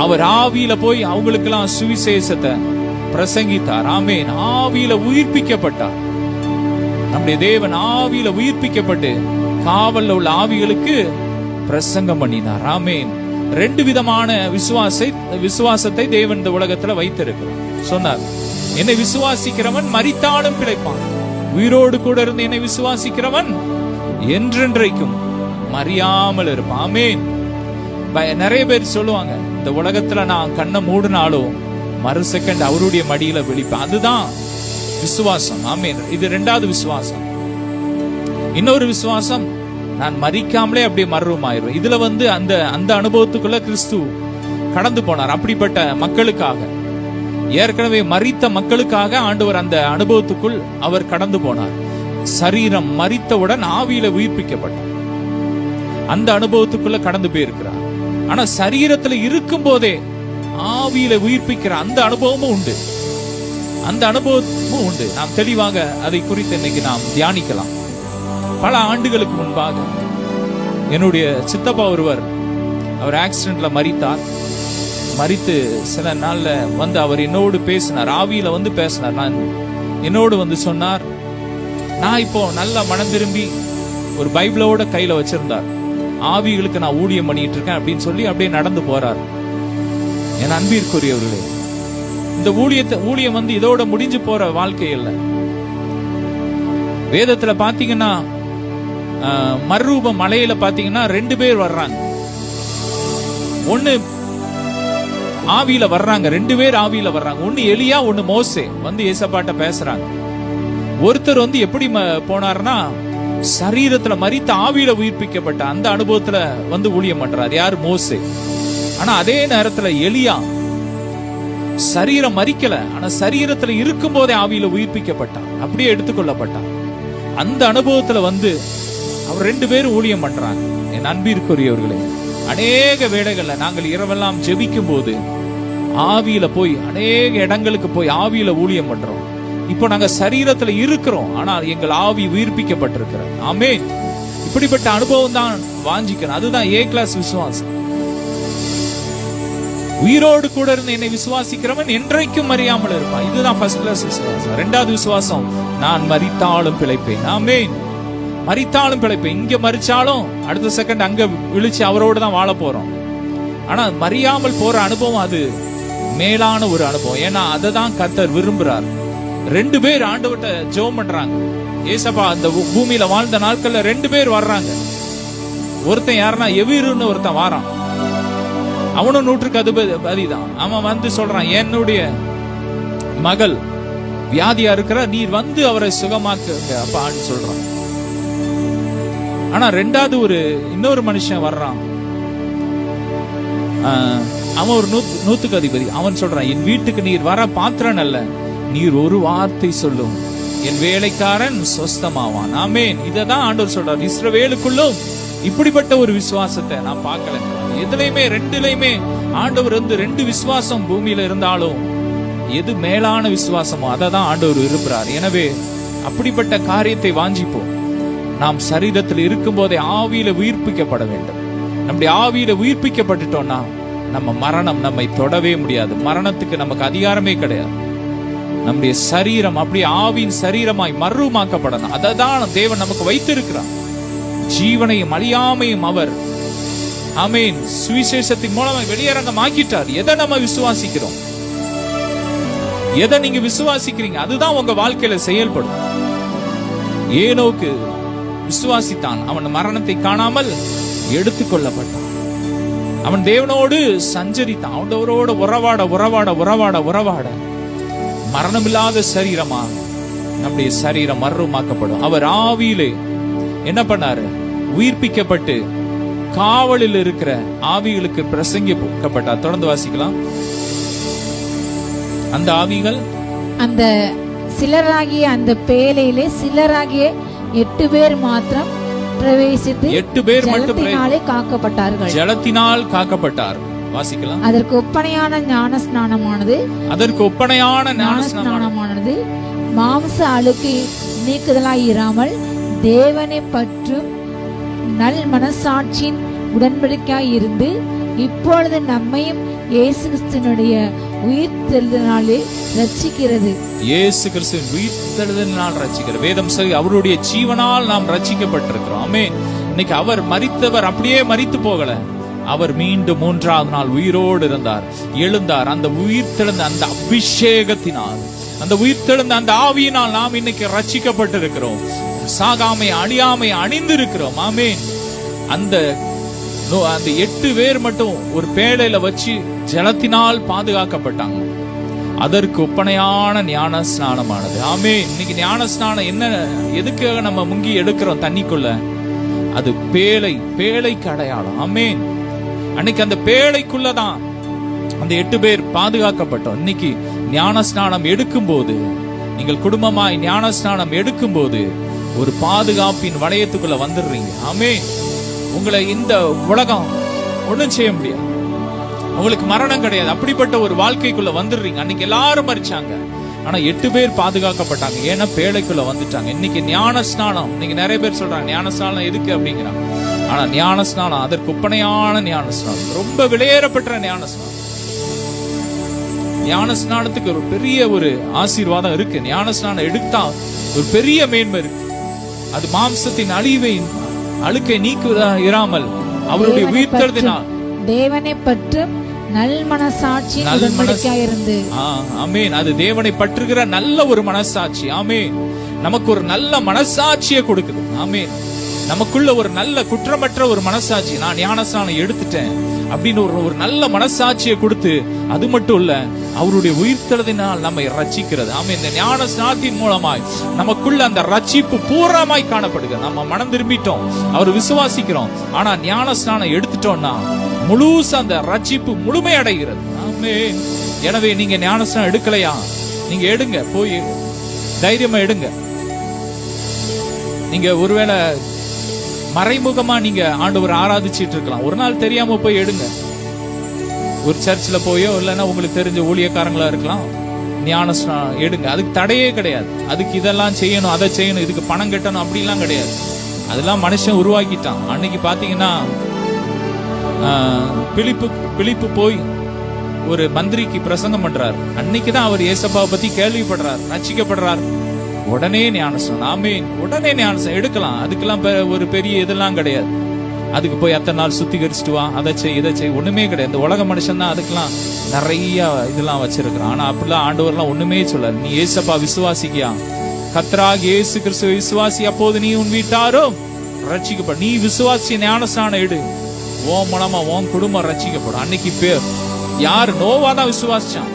அவர் ஆவியில போய் அவங்களுக்கெல்லாம் சுவிசேஷத்தை பிரசங்கித்தார். ஆமென். ஆவியில உயிர்ப்பிக்கப்பட்டார். நம்முடைய தேவன் ஆவியில உயிர்ப்பிக்கப்பட்டு காவல்ல உள்ள ஆவிகளுக்கு பிரசங்கம் பண்ணினார். ஆமென். 2 விதமான விசுவாசத்தை தேவன் இந்த உலகத்துல வைத்திருக்கிறார். சொன்னார், என்னை விசுவாசிக்கிறவன் மரித்தாலும் பிழைப்பான், உயிரோடு கூட இருந்து என்னை விசுவாசிக்கிறவன் என்றென்றைக்கும் மறியாமல் இருப்பான். ஆமென். நிறைய பேர் சொல்லுவாங்க, இந்த உலகத்துல நான் கண்ணை மூடினாலும் மறு செகண்ட் அவருடைய மடியில விழிப்பேன். அதுதான் விசுவாசம். ஆமென். இது 2வது விசுவாசம். இன்னொரு விசுவாசம், நான் மரிக்காமலே அப்படியே மர்வமாயிருவேன். இதுல அந்த அனுபவத்துக்குள்ள கிறிஸ்து கடந்து போனார். அப்படிப்பட்ட மக்களுக்காக, ஏற்கனவே மரித்த மக்களுக்காக ஆண்டவர் அந்த அனுபவத்துக்குள் அவர் கடந்து போனார். சரீரம் மரித்தவுடன் ஆவியில உயிர்ப்பிக்கப்பட்டார். அந்த அனுபவத்துக்குள்ள கடந்து போயிருக்கிறார். ஆனா சரீரத்துல இருக்கும் போதே ஆவியில உயிர்ப்பிக்கிற அந்த அனுபவமும் உண்டு. அந்த அனுபவமும் உண்டு. நாம் தெளிவாக அதை குறித்து இன்னைக்கு நாம் தியானிக்கலாம். பல ஆண்டுகளுக்கு முன்பாக என்னுடைய சித்தப்பா ஒருவர், அவர் ஆக்சிடென்ட்ல மரித்தார். மரித்து சில நாள்ல அவர் என்னோடு பேசினார். ஆவியில பேசினார். என்னோடு சொன்னார், நான் இப்போ நல்லா மனம் திரும்பி ஒரு பைபிளோட கையில வச்சிருந்தார். ஆவிகளுக்கு நான் ஊழியம் பண்ணிட்டு இருக்கேன் அப்படின்னு சொல்லி அப்படியே நடந்து போறார். என் அன்பிற்குரியவர்களே, இந்த ஊழியம் இதோட முடிஞ்சு போற வாழ்க்கை இல்லை. வேதத்துல பாத்தீங்கன்னா மறுரூப மலையில பாத்தீங்கன்னா 2 பேர் வர்றாங்க. ஒன்னு ஆவியில வர்றாங்க, 2 பேர் ஆவியில வர்றாங்க. ஒன்னு எலியா, ஒன்னு மோசே ஏசப்பாட்ட பேசுறாங்க. ஒருத்தர் எப்படி போனார்னா, சரீரத்துல மரித்த ஆவியில உயிர்ப்பிக்கப்பட்ட அந்த அனுபவத்துல ஊழியம் பண்றார். யார்? மோசே. ஆனா அதே நேரத்துல எலியா சரீரம் மரிக்கல, ஆனா சரீரத்துல இருக்கும் போதே ஆவியில உயிர்ப்பிக்கப்பட்டார், அப்படியே எடுத்துக்கொள்ளப்பட்டார். அந்த அனுபவத்துல அவர் 2 பேரும் ஊழியம் பண்றாங்க. என் அன்பிற்குரியவர்களே, அநேக வேளைகள்ல நாங்கள் இரவெல்லாம் ஜெபிக்கும் போது ஆவியில போய் அநேக இடங்களுக்கு போய் ஆவியில ஊழியம் பண்றோம். இப்போ நாங்க சரீரத்துல இருக்கிறோம், ஆனால் எங்கள் ஆவி உயிர்ப்பிக்கப்பட்டிருக்கிறது. ஆமென். இப்படிப்பட்ட அனுபவம் தான் வாஞ்சிக்கணும். அதுதான் A கிளாஸ் விசுவாசம். உயிரோடு கூட இருந்து என்னை விசுவாசிக்கிறவன் என்றைக்கும் மறியாமல் இருப்பான். இதுதான் ஃபர்ஸ்ட் கிளாஸ் விசுவாசம். 2வது விசுவாசம், நான் மரித்தாலும் பிழைப்பேன். ஆமென். மரித்தாலும் பிழைப்பேன். இங்க மரிச்சாலும் அடுத்த செகண்ட் அங்க விழிச்சு அவரோடு தான் வாழ போறோம். ஆனா மறியாமல் போற அனுபவம் அது மேலான ஒரு அனுபவம். ஏன்னா அதை தான் கர்த்தர் விரும்புறார். 2 பேர் ஆண்டவர்ட்ட ஜெபம் பண்றாங்க. ஏசப்பா அந்த பூமியில வாழ்ந்த நாட்கள்ல 2 பேர் வர்றாங்க. ஒருத்தன் யாருன்னா எவீருன்னு ஒருத்தன் வாரான். அவனும் 100க்கு அதிபதிதான். அவன் சொல்றான், என்னுடைய மகள் வியாதியா இருக்கிற, நீர் அவரை சுகமாக்குங்க அப்பான்னு சொல்றான். ஆனா 2வது இன்னொரு மனுஷன் வர்றான். அவன் ஒரு 100க்கு அதிபதி. அவன் சொல்றான், என் வீட்டுக்கு நீர் வர பாத்திரன் அல்ல, நீர் ஒரு வார்த்தை சொல்லும், என் வேலைக்காரன் சொஸ்தமாவான். ஆமென். இததான் ஆண்டவர் சொல்றார். இஸ்ரவேலுக்குள்ளும் இப்படிப்பட்ட ஒரு விசுவாசத்தை நான் பார்க்கல. எதுலையுமே 2லையுமே ஆண்டவர் 2 விசுவாசம் பூமியில இருந்தாலும் எது மேலான விசுவாசமோ அதை தான் ஆண்டவர் விரும்புறார். எனவே அப்படிப்பட்ட காரியத்தை வாஞ்சிப்போம். நாம் சரீரத்தில் இருக்கும் போதே ஆவியில உயிர்ப்பிக்கப்பட வேண்டும். நம்முடைய ஆவியில உயிர்ப்பிக்கப்பட்டுட்டோம்னா நம்ம மரணம் நம்மை தொடவே முடியாது. மரணத்துக்கு நமக்கு அதிகாரமே கிடையாது. நம்முடைய சரீரம் அப்படியே ஆவியின் சரீரமாய் மறுமாக்கப்படணும். அதை தான் தேவன் நமக்கு வைத்திருக்கிறார். ஜீவனையும் அழியாமையும் அவர் ஆமென் சுவிசேஷத்தின் மூலமாக வெளியரங்கமாக்கிட்டார். எதை நம்ம விசுவாசிக்கிறோம், எதை நீங்க விசுவாசிக்கிறீங்க, அதுதான் உங்க வாழ்க்கையில செயல்படும். ஏனோக்கு விசுவாசித்தான், அவன் மரணத்தை காணாமல் எடுத்துக்கொள்ளப்பட்டான். அவன் தேவனோடு சஞ்சரித்தான், அவனோடு உறவாட உறவாட உறவாட உறவாட மரணமில்லாத சரீரமா நம்முடைய சரீரம் மறுமாக்கப்படும். அவர் ஆவியிலே என்ன பண்ணாரு? உயிர்ப்பிக்கப்பட்டு காவலில் இருக்கிற ஆவிகளுக்கு பிரசங்கிக்கப்பட்டார். தொடர்ந்து வாசிக்கலாம். அந்த ஆவிகள் அந்த சிலராகிய அந்த பேழையிலே சிலராகிய 8 பேர் மாத்திரம் பிரவேசித்து 8 பேர் மட்டும் ஜலத்தினாலே காக்கப்பட்டார்கள். ஜலத்தினால் காக்கப்பட்டார். வாசிக்கலாம். அதற்கு ஒப்பனையான ஞான ஸ்நானமானது மாம்ச அழுக்கை நீக்குதலாய் இராமல் தேவனை பற்றும் நல் மனசாட்சியின் உடன்படிக்கையாய் இருந்து இப்பொழுது நம்மையும் இயேசு கிறிஸ்துவினுடைய உயிர்த்தெழுதலினாலே ரட்சிக்கிறது. இயேசு கிறிஸ்துவின் உயிர்த்தெழுதலினால் ரட்சிக்கிறது. வேதம் சொல்லி அவருடைய ஜீவனால் நாம் ரட்சிக்கப்பட்டிருக்கிறோம். ஆமென். இன்னைக்கு அவர் மரித்தவர் அப்படியே மரித்து போகல. அவர் மீண்டும் 3ஆவது நாள் உயிரோடு இருந்தார், எழுந்தார். அந்த உயிர்த்தெழுந்த அந்த அபிஷேகத்தினால், அந்த உயிர்த்தெழுந்த அந்த ஆவியினால் நாம் இன்னைக்கு ரட்சிக்கப்பட்டிருக்கிறோம். சாகாமை அழியாமை அணிந்து இருக்கிறோம். ஆமென். அந்த 8 பேர் மட்டும் ஒரு பேழையில வச்சு ஜலத்தினால் பாதுகாக்கப்பட்டாங்க. அதற்கு ஒப்பனையான ஞான ஸ்நானமானது. ஆமென். இன்னைக்கு ஞான ஸ்நானம் என்ன, எதுக்காக நம்ம முங்கி எடுக்கிறோம் தண்ணிக்குள்ள? அது பேழைக்கு அடையாளம். ஆமென். அன்னைக்கு அந்த பேழைக்குள்ளதான் அந்த 8 பேர் பாதுகாக்கப்பட்டோம். இன்னைக்கு ஞான ஸ்நானம் எடுக்கும் போது, நீங்கள் குடும்பமாய் ஞான ஸ்நானம் எடுக்கும் போது ஒரு பாதுகாப்பின் வளையத்துக்குள்ள வந்துடுறீங்க. ஆமென். உங்களை இந்த உலகம் ஒண்ணும் செய்ய முடியாது. உங்களுக்கு மரணம் கிடையாது. அப்படிப்பட்ட ஒரு வாழ்க்கைக்குள்ள வந்துடுறீங்க. அன்னைக்கு எல்லாரும் மரிச்சாங்க, ஆனா 8 பேர் பாதுகாக்கப்பட்டாங்க. ஏன்னா பேழைக்குள்ள வந்துட்டாங்க. இன்னைக்கு ஞான ஸ்நானம், நீங்க நிறைய பேர் சொல்றாங்க ஞான ஸ்நானம் எதுக்கு அப்படிங்கிறாங்க. ஆனா ஞான ஸ்நானம் அதற்கு ஒப்பனையான ஞான ஸ்நானம், ரொம்ப விலையேறப்பட்ட ஞான ஸ்நானம். ஞான ஸ்நானத்துக்கு ஒரு பெரிய ஒரு ஆசீர்வாதம் இருக்கு. ஞான ஸ்நானம் எடுத்தா ஒரு பெரிய மேன்மை இருக்கு. அது மாம்சத்தின் அழுக்கை நீக்குவதா இராமல் அவருடைய உயிர்த்தெழுதினால் தேவனை பற்றும் நல் மனசாட்சி உடன்படிக்கையாய் இருந்து. ஆமென். அது தேவனை பற்றுகிற நல்ல ஒரு மனசாட்சி. ஆமென். நமக்கு ஒரு நல்ல மனசாட்சியை கொடுக்குது. ஆமென். நமக்குள்ள ஒரு நல்ல குற்றமற்ற ஒரு மனசாட்சி, நான் ஞானஸ்நானம் எடுத்துட்டேன் அப்படின்னு ஒரு நல்ல மனசாட்சியை கொடுத்து, அது மட்டும் இல்ல அவருடைய உயிர்த்தெழுதினால் நம்மை ரட்சிக்கிறது. ஆமென். இந்த ஞான ஸ்நானத்தின் மூலமாய் நமக்குள்ள அந்த ரட்சிப்பு பூரணமாய் காணப்படுகிறது. நம்ம மனம் திரும்பிட்டோம், அவர் விசுவாசிக்கிறோம். ஆனா ஞான ஸ்நானம் எடுத்துட்டோம்னா முழுசா அந்த ரட்சிப்பு முழுமை அடைகிறது. ஆமென். எனவே நீங்க ஞான ஸ்நானம் எடுக்கலையா, நீங்க எடுங்க, போய் தைரியமா எடுங்க. நீங்க ஒருவேளை மறைமுகமா நீங்க ஆண்டவரை ஆராதிச்சிட்டு இருக்கலாம். ஒரு நாள் தெரியாம போய் எடுங்க. ஒரு சர்ச்சில் போயோ இல்லைன்னா உங்களுக்கு தெரிஞ்ச ஊழியக்காரங்களா இருக்கலாம், ஞான ஸ்நானம் எடுங்க. அதுக்கு தடையே கிடையாது. அதுக்கு இதெல்லாம் செய்யணும், அதை செய்யணும், இதுக்கு பணம் கட்டணும் அப்படிலாம் கிடையாது. அதெல்லாம் மனுஷன் உருவாக்கிட்டான். அன்னைக்கு பாத்தீங்கன்னா பிலிப்பு போய் ஒரு மந்திரிக்கு பிரசங்கம் பண்றார். அன்னைக்குதான் அவர் ஏசப்பாவை பத்தி கேள்விப்படுறார், ரட்சிக்கப்படுறார். உடனே ஞானஸ்நானம். ஆமென். உடனே ஞானஸ்நானம் எடுக்கலாம். அதுக்கெல்லாம் ஒரு பெரிய இதெல்லாம் கிடையாது. அதுக்கு போய் அத்தனை நாள் சுத்திகரிச்சுட்டு வா, அதை செய் இதை செய், ஒண்ணுமே கிடையாது. இந்த உலக மனுஷன் தான் அதுக்கெல்லாம் நிறைய இதெல்லாம் வச்சிருக்கிறான். ஆனா அப்படிலாம் ஆண்டவர்லாம் ஒண்ணுமே சொல்ல. நீ ஏசப்பா விசுவாசிக்கியா, கர்த்தராகிய இயேசு கிறிஸ்துவை விசுவாசி, அப்போது நீ உன் வீட்டாரும் ரட்சிக்கப்படும். நீ விசுவாசி ஞானஸ்நானம் எடு, உன் மூலமா உன் குடும்பம் ரட்சிக்கப்படும். அன்னைக்கு யாரு நோவா தான் விசுவாசிச்சான்.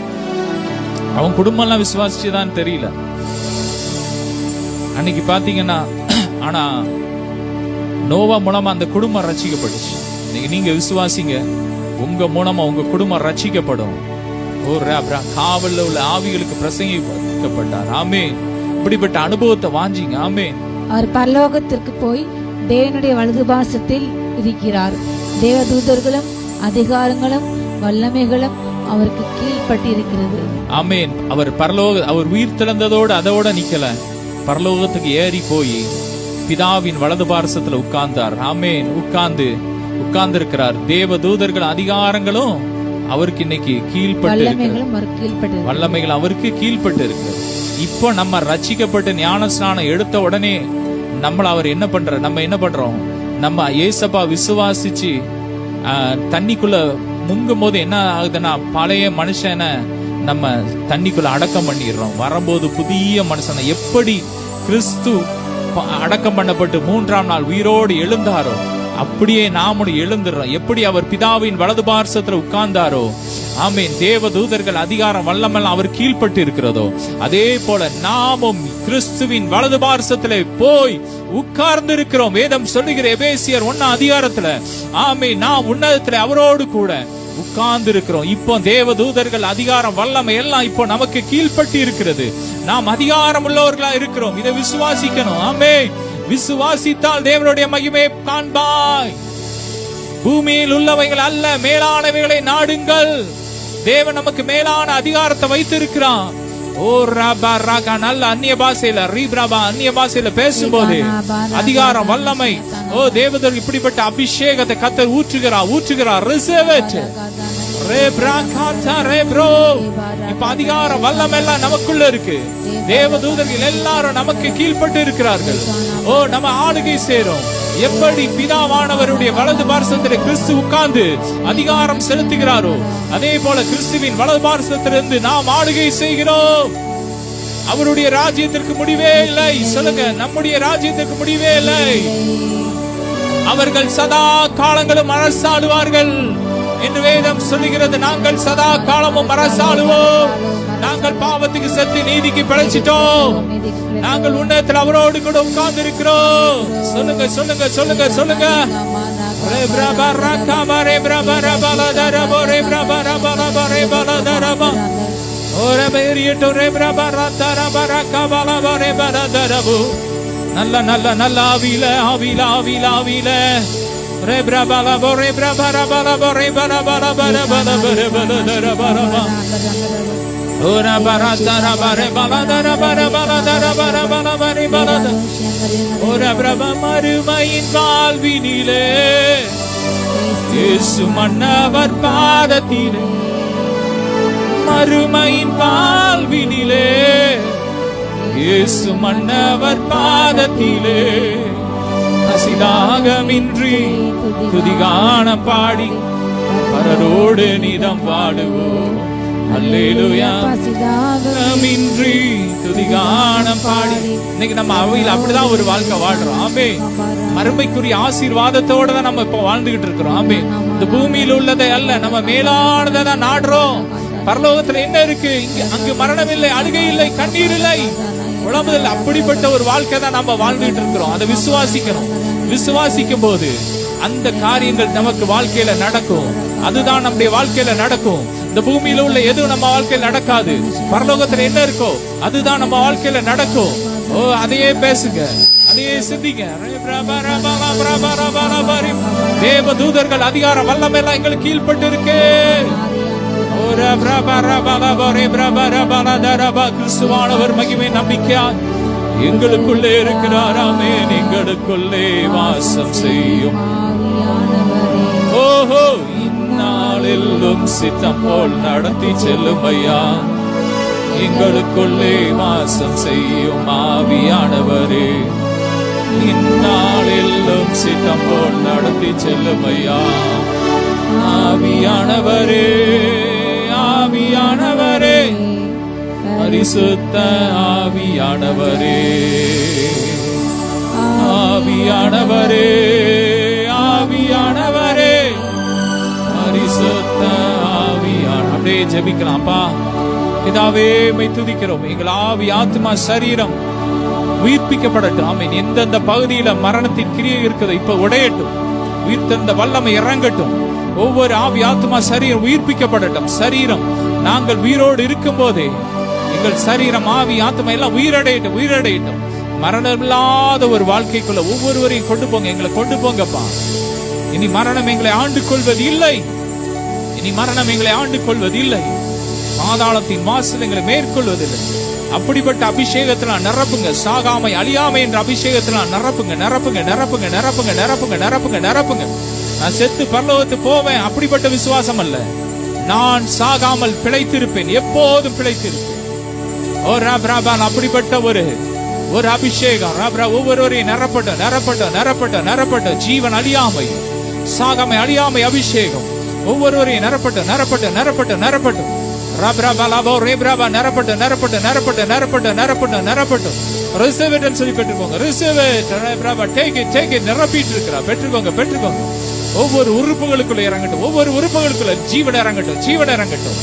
அவன் குடும்பம் எல்லாம் விசுவாசிச்சுதான் தெரியல அன்னைக்கு பாத்தீங்கன்னா. ஆனா நோவா மூலமா அந்த குடும்பம் ரட்சிக்கப்பட்டுச்சு. நீங்க விசுவாசிங்க, உங்க மூலமா உங்க குடும்பம் ரட்சிக்கப்படும். காவல்ல உள்ள ஆவிகளுக்கு பிரசங்கிக்கப்பட்டார். ஆமென். இப்படிப்பட்ட அனுபவத்தை வாஞ்சிங்க. ஆமென். அவர் பரலோகத்திற்கு போய் தேவனுடைய வலது பாசத்தில் இருக்கிறார். தேவதூதர்களும் அதிகாரங்களும் வல்லமைகளும் அவருக்கு கீழ்பட்டு இருக்கிறது. ஆமென். அவர் உயிர் திறந்ததோடு அதோட நிக்கல, பரலோகத்துக்கு ஏறி போய் பிதாவின் வலது பார்சத்துல உட்கார்ந்தார். ஆமென். உட்கார்ந்து இருக்கிறார். தேவ தூதர்கள் அதிகாரங்களும் அவருக்கு இன்னைக்கு கீழ்பட்டு, வல்லமைகள் அவருக்கு கீழ்பட்டு இருக்கு. இப்போ நம்ம ரட்சிக்கப்பட்டு ஞானஸ்நானம் எடுத்த உடனே அவர் நம்ம என்ன பண்றோம், நம்ம ஏசப்பா விசுவாசிச்சு தண்ணிக்குள்ள முங்கும் போது என்ன ஆகுதுன்னா, பழைய மனுஷனை நம்ம தண்ணிக்குள்ள அடக்கம் பண்ணிடுறோம். வரும்போது புதிய மனுஷனை எப்படி கிறிஸ்து அடக்கம் பண்ணப்பட்டு 3ஆம் நாள் உயிரோடு எழுந்தாரோ அப்படியே நாமும் எழுந்துடுறோம். எப்படி அவர் பிதாவின் வலது பார்சத்துல உட்கார்ந்தாரோ, ஆமென், தேவ தூதர்கள் அதிகாரம் வல்லமெல்லாம் அவர் கீழ்பட்டு இருக்கிறதோ, அதே போல நாமும் கிறிஸ்துவின் வலது பார்சத்திலே போய் உட்கார்ந்து இருக்கிறோம். வேதம் சொல்லுகிற எபேசியர் 1 அதிகாரத்துல, ஆமென், நாம் உன்னதத்திலே அவரோடு கூட உட்கார்ந்து இருக்கிறோம். இப்போ தேவ தூதர்கள் அதிகாரம் வல்லமை எல்லாம் இப்போ நமக்கு கீழ்பட்டு இருக்கிறது. நாம் அதிகாரம் உள்ளவர்களா இருக்கிறோம். இதை விசுவாசிக்கணும். ஆமென். விசுவாசித்தால் தேவனுடைய மகிமையை காண்பாய். பூமியில் உள்ளவைகள் அல்ல, மேலானவைகளை நாடுங்கள். தேவன் நமக்கு மேலான அதிகாரத்தை வைத்திருக்கிறான். ஓ ராபா ராகா, நல்ல அந்நிய பாஷையில ரீப்ராபா அந்நிய பாஷையில பேசும்போது அதிகாரம், வல்லமை, ஓ தேவதர் இப்படிப்பட்ட அபிஷேகத்தை கர்த்தர் ஊற்றுகிறார். Receive it. இப்ப அதிகாரம், வல்லமை எல்லாம் நமக்குள்ள இருக்கு. தேவதூதர்கள் எல்லாரும் நமக்கு கீழ்பட்டு இருக்கிறார்கள். ஓ நம்ம ஆளுகை சேரும். எப்படி பிதாவானவருடைய வலது பார்சத்திலே கிறிஸ்து உட்கார்ந்து அதிகாரம் செலுத்துகிறாரோ, அதே போல கிறிஸ்துவின் வலது பார்சத்திலிருந்து நாம் ஆளுகை செய்கிறோம். அவருடைய ராஜ்யத்திற்கு முடிவே இல்லை. சொல்லுங்க, நம்முடைய ராஜ்யத்திற்கு முடிவே இல்லை. அவர்கள் சதா காலங்களும் அரசாளுவார்கள் என்று வேதம் சொல்லுகிறது. நாங்கள் சதா காலமும் அரசாளுவோம். நாங்கள் பாவத்துக்கு செத்து நீதிக்கு பிழைச்சிட்டோம். நாங்கள் உன்னதத்தில் அவரோடு கூட உட்கார்ந்து இருக்கிறோம். சொல்லுங்க சொல்லுங்க சொல்லுங்க சொல்லுங்க. நல்ல நல்ல நல்ல ஆவியில ஆவியில ஆவியில ஆவியில மறுமையின் வாழ்வினிலே இயேசு மன்னவர் பாதத்திலே, மறுமையின் வாழ்வினிலே இயேசு மன்னவர் பாதத்திலே அசிதாகமின்றி துதிகான பாடி பரரோடு நிதம் பாடுவோம். அல்லேலூயா. அசிதாகமின்றி துதிகான பாடி. இன்னைக்கு நம்ம அவையில் அப்படிதான் ஒரு வாழ்க்கை வாழ்றோம். ஆமே. மறுமைக்குரிய ஆசீர்வாதத்தோட தான் நம்ம இப்ப வாழ்ந்துகிட்டு இருக்கிறோம். ஆமே. இந்த பூமியில் உள்ளதை அல்ல, நம்ம மேலானதை தான் நாடுறோம். பரலோகத்துல என்ன இருக்கு? அங்கு மரணம் இல்லை, அழுகை இல்லை, கண்ணீர் இல்லை, உலகத்தில் அப்படிப்பட்ட ஒரு வாழ்க்கை தான் நம்ம வாழ்ந்துட்டு இருக்கிறோம். அதை விசுவாசிக்கணும். விசுவாசிக்கும் போது அந்த காரியங்கள் நமக்கு வாழ்க்கையில நடக்கும். அதுதான் நம்முடைய வாழ்க்கையில நடக்கும். இந்த பூமியில உள்ள எதுவும் நம்ம வாழ்க்கையில் நடக்காது. பரலோகத்துல என்ன இருக்கோ அதுதான் நம்ம வாழ்க்கையில நடக்கும். ஓ, அதையே பேசுங்க, அதையே சிந்திங்க. தேவ தூதர்கள் அதிகாரம் வல்லமை எல்லாம் எங்களுக்கு கீழ்பட்டு இருக்கு. கிறிஸ்துவானவர் மகிமை நம்பிக்கையா எங்களுக்குள்ளே இருக்கிறார். ஆமென். எங்களுக்குள்ளே வாசம் செய்யும். ஓஹோ, இந்நாளெல்லும் சித்தம் போல் நடத்தி செல்லும் ஐயா. எங்களுக்குள்ளே வாசம் செய்யும் ஆவியானவரே, இந்நாளெல்லும் சித்தம் போல் நடத்தி செல்லும் ஐயா. ஆவியானவரே, ஆவியானவரே, பரிசுத்த ஆவியானவரே, ஆவியானவரே, ஆவியானவரே, பரிசுத்த ஆவியானவரே. அப்படியே ஜெபிக்கலாம்ப்பா. பிதாவே, மை துதிக்கிறோம். எங்கள் ஆவி, ஆத்மா, சரீரம் உயிர்ப்பிக்கப்படட்டும். ஆமென். எந்தெந்த பகுதியில மரணத்தின் கிரியை இருக்கிறது இப்ப உடையட்டும். உயிர்த்தெழுந்த வல்லமை இறங்கட்டும். ஒவ்வொரு ஆவி, ஆத்மா, சரீரம் உயிர்ப்பிக்கப்படட்டும். சரீரம் நாங்கள் உயிரோடு இருக்கும் போதே எங்கள் சரீரம், ஆவி, ஆத்மா எல்லாம் உயிரடையட்டும், உயிரடையட்டும். மரணம் இல்லாத ஒரு வாழ்க்கைக்குள்ள ஒவ்வொருவரையும் கொண்டு போங்க. எங்களை கொண்டு போங்கப்பா. இனி மரணம் எங்களை ஆண்டு கொள்வது இல்லை. இனி மரணம் எங்களை ஆண்டு கொள்வது இல்லை. பாதாளத்தின் வாசல் எங்களை மேற்கொள்வதில்லை. அப்படிப்பட்ட அபிஷேகத்தினால் நிரப்புங்க. சாகாமை, அழியாமை என்ற அபிஷேகத்தினால் நிரப்புங்க, நிரப்புங்க, நிரப்புங்க, நிரப்புங்க, நிரப்புங்க, நிரப்புங்க, நிரப்புங்க. நான் செத்து பரலோகத்து போவேன் அப்படிப்பட்ட விசுவாசம் அல்ல. நான் சாகாமல் பிழைத்திருப்பேன், எப்போதும் பிழைத்திருப்பேன். ஓ ராப்ராபா, அப்படிப்பட்ட ஒரு அபிஷேகம் ராப்ரா ஒவ்வொருவரையும் நிரப்பட்டும், நிரப்பட்டும், நிரப்பட்டும், நிரப்பட்டும். ஜீவன் அழியாமை, சாகாமை, அழியாமை அபிஷேகம் ஒவ்வொருவரையும் நிரப்பட்டும், நிரப்பட்டும், நிரப்பட்டும், நிரப்பட்டும். ராப்ராபா லாபோ ரேப்ராபா நிரப்பட்டும், நிரப்பட்டும், நிரப்பட்டும், நிரப்பட்டும், நிரப்பட்டும், நிரப்பட்டும். ரிசீவ் இட் சொல்லி பெற்றுக்கோங்க. Receive it. ராப்ராபா டேக் இட், டேக் இட். நிரப்பிட்டு இருக்கிறா. பெற்றுக்கோங்க, பெற்றுக்கோங்க. ஒவ்வொரு உறுப்புகளுக்குள்ள இறங்கட்டும். ஒவ்வொரு உறுப்புகளுக்குள்ள ஜீவன் இறங்கட்டும், ஜீவன் இறங்கட்டும்.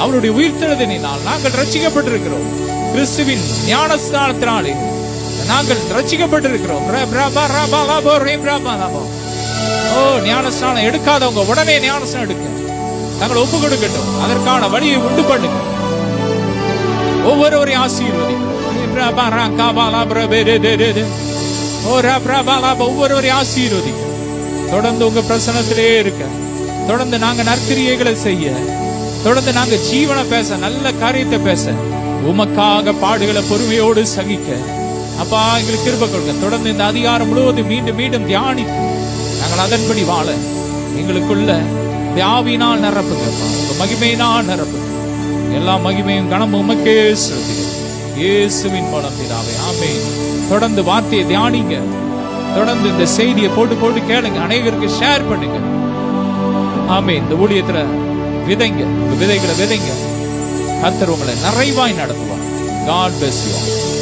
அவருடைய உயிர்த்தெழுதலினால் நாங்கள் ரட்சிக்கப்பட்டிருக்கிறோம். கிறிஸ்துவின் ஞானஸ்நானத்தினாலே நாங்கள் ரட்சிக்கப்பட்டிருக்கிறோம். ஓ, ஞானஸ்நானம் எடுக்காதவங்க உடனே ஞானஸ்நானம் எடுக்க நாங்கள் ஒப்பு கொடுக்கட்டும். அதற்கான வழியை உண்டு பண்ணுங்க. ஒவ்வொருவரையும் ஆசீர்வதி. ஓ ரபரபாலா, ஒவ்வொருவரையும் ஆசீர்வதிங்க. தொடர்ந்து உங்க பிரசன்னத்திலே இருக்க, தொடர்ந்து நாங்க நற்கிரியைகளை செய்ய, தொடர்ந்து நாங்க ஜீவனை பேச, நல்ல காரியத்தை பேச, உமக்காக பாடுகளை பொறுமையோடு சகிக்க அப்பா எங்களுக்கு கிருபை கொடுங்க. தொடர்ந்து இந்த அதிகாரம் முழுவதும் மீண்டும் மீண்டும் தியானித்து நாங்கள் அதன்படி வாழ எங்களுக்குள்ள ஆவியினால் நிரப்புங்க. உங்க மகிமையினால் நிரப்புங்க. எல்லா மகிமையும் கனமும் உமக்கே செலுத்துகிறோம் இயேசுவின் மூலம் பிதாவே, ஆமென். தொடர்ந்து வார்த்தையை தியானிங்க. தொடர்ந்து இந்த செய்தியை போட்டு போட்டு கேளுங்க. அனைவருக்கு ஷேர் பண்ணுங்க. ஆமென். இந்த ஊழியத்துல விதைங்க, விதைகளை விதைங்க. கர்த்தர் உங்களை நிறைவாய் நடத்துவார். God bless you all.